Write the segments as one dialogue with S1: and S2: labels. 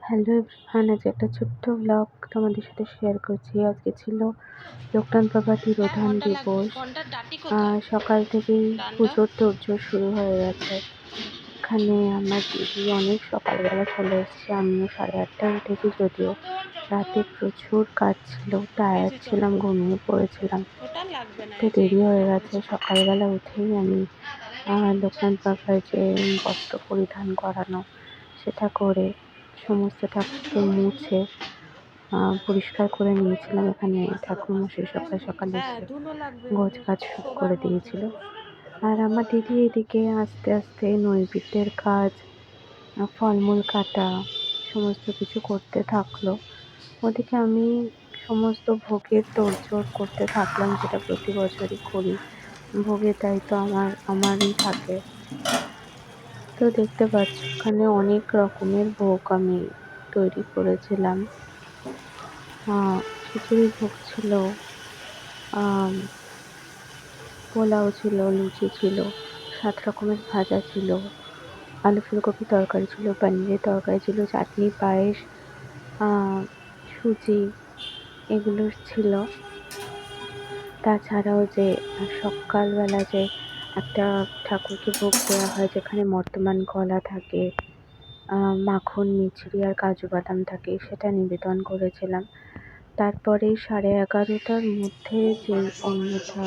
S1: Hello everyone, আজ একটা ছোট্ট ব্লগ তোমাদের সাথে শেয়ার করছি। আজকে ছিল লোকনাথ বাবা তিরোধান দিবস। সকাল থেকেই পুজোর তোড়জোড় শুরু হয়ে গেছে। এখানে আমার দিদি অনেক সকালবেলা চলে এসছে। আমিও 8:30টায় উঠেছি, যদিও রাতে প্রচুর কাজ ছিল, টায়ার্ড ছিলাম, ঘুমিয়ে পড়েছিলাম, তো দেরি হয়ে গেছে। সকালবেলা উঠেই আমি লোকনাথ বাবার যে বস্ত্র পরিধান করানো সেটা করে সমস্ত ঠাকুরকে মুছে পরিষ্কার করে নিয়েছিলাম। এখানে ঠাকুরমশাই সকাল সকাল এসে গোছগাছ শুরু করে দিয়েছিল। আর আমার দিদি এদিকে আস্তে আস্তে নৈবেদ্যের কাজ, ফলমূল কাটা, সমস্ত কিছু করতে থাকলো। ওদিকে আমি সমস্ত ভোগের তোড়জোড় করতে থাকলাম, যেটা প্রতি বছরই করি। ভোগের দায়িত্ব আমারই থাকে। তো দেখতে পাচ্ছ এখানে অনেক রকমের ভোগ আমি তৈরি করেছিলাম। খিচুড়ি ভোগ ছিল, পোলাও ছিল, লুচি ছিল, 7 রকমের ভাজা ছিল, আলু ফুলকপি তরকারি ছিল, পনিরের তরকারি ছিল, চাটনি, পায়েস, সুজি, এগুলো ছিল। তাছাড়াও যে সকালবেলা যে একটা ঠাকুরকে ভোগ দেওয়া হয়, যেখানে বর্তমান কলা থাকে, মাখন, মিছরি আর কাজু বাদাম থাকে, সেটা নিবেদন করেছিলাম। তারপরে 11:30টার মধ্যে যে অন্নটা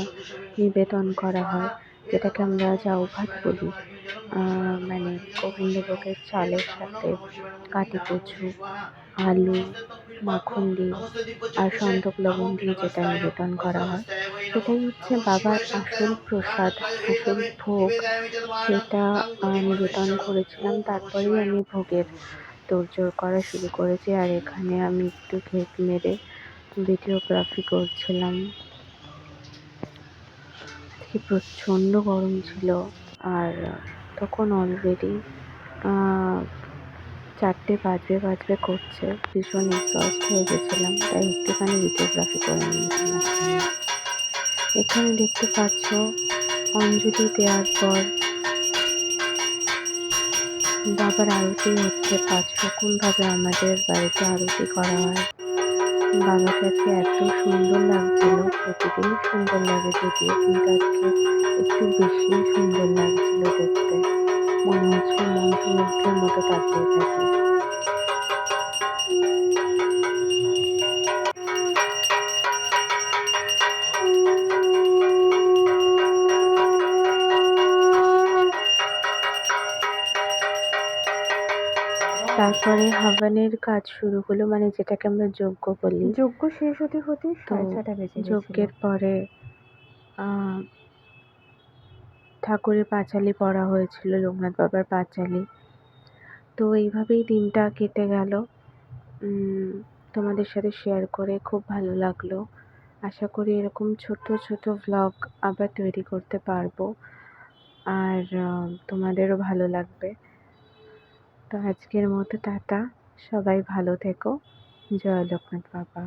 S1: নিবেদন করা হয়, যেটাকে আমরা জাউ ভাত বলি, মানে গোবিন্দভোগের চালের সাথে কাটি কচু, আলু, মাখন দিয়ে আর সন্দক লবণ দিয়ে যেটা নিবেদন করা হয়, সেটাই হচ্ছে বাবার আসল প্রসাদ, আসল ভোগ। সেটা নিবেদন করেছিলাম। তারপরেই আমি ভোগের তোড়জোড় করা শুরু করেছি। আর এখানে আমি একটু ঘেঁট মেরে ভিডিওগ্রাফি করছিলাম। আজকে প্রচণ্ড গরম ছিল, আর তখন অলরেডি 4টে বাজবে করছে। ভীষণ এক্সস্ট হয়ে গেছিলাম, তাই একটুখানি ভিডিওগ্রাফি করে নিয়েছিলাম। এখানে দেখতে পাচ্ছ অঞ্জলি দেওয়ার পর বাবার আরতি হচ্ছে। 5 রকমভাবে আমাদের বাড়িতে আরতি করা হয়। বাবাকে আজকে এত সুন্দর লাগছিল, প্রতিদিনই সুন্দর লাগে যদিও, কিন্তু আজকে একটু বেশি সুন্দর লাগছিল দেখতে। মনে হচ্ছিল মন্ত্রমুগ্ধের মতো তাকিয়ে থাকি। তারপরে হাবনের কাজ শুরু হলো, মানে যেটাকে আমরা যজ্ঞ বলি।
S2: যজ্ঞ শেষ হতে 6:30 বেজে গেছিল।
S1: যজ্ঞের পরে ঠাকুরের পাঁচালি পড়া হয়েছিল, লোকনাথ বাবার পাঁচালি। তো এইভাবেই দিনটা কেটে গেল। তোমাদের সাথে শেয়ার করে খুব ভালো লাগলো। আশা করি এরকম ছোট ছোট ভ্লগ আবার তৈরি করতে পারবো, আর তোমাদেরও ভালো লাগবে। তো আজকের মতো টাটা, সবাই ভালো থেকো। জয় লোকনাথ বাবা।